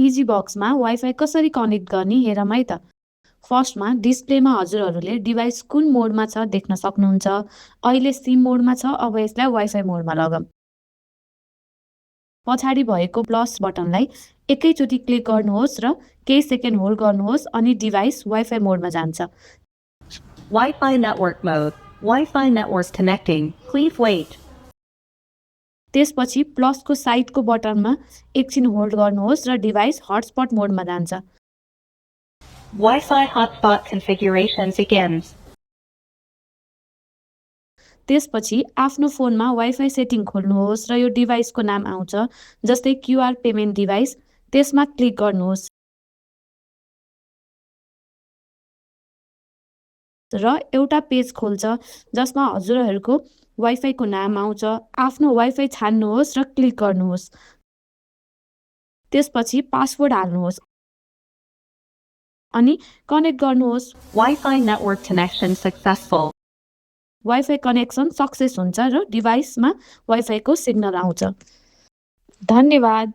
Easy बक्समा wifi कसरी connect गर्ने हेरौँ है त। फर्स्टमा डिस्प्लेमा हजुरहरूले डिभाइस कुन मोडमा छ देख्न सक्नुहुन्छ। अहिले सिम मोडमा छ, अब यसलाई वाइफाई मोडमा लगाऊँ। पछाडि भएको प्लस बटनलाई एकैचोटि क्लिक गर्नुहोस् र केही सेकेन्ड होल्ड गर्नुहोस् अनि डिभाइस वाइफाई मोडमा जान्छ। Wi-Fi network mode. Wi-Fi network connecting. Please wait. त्यसपछि प्लसको साइडको बटनमा एकछिन होल्ड गर्नुहोस् र डिभाइस हटस्पट मोडमा जान्छ। Wi-Fi hotspot configuration begins. त्यसपछि आफ्नो फोनमा वाइफाई सेटिङ खोल्नुहोस् र यो डिभाइसको नाम आउँछ, जस्तै क्युआर पेमेन्ट डिभाइस, त्यसमा क्लिक गर्नुहोस् र एउटा पेज खोल्छ जसमा हजुरहरूको वाइफाईको नाम आउँछ। आफ्नो वाइफाई छान्नुहोस् र क्लिक गर्नुहोस्। त्यसपछि पासवर्ड हाल्नुहोस् अनि कनेक्ट गर्नुहोस्। Wi-Fi network connection successful. Wifi connection success हुन्छ र डिभाइसमा वाइफाईको सिग्नल आउँछ। धन्यवाद।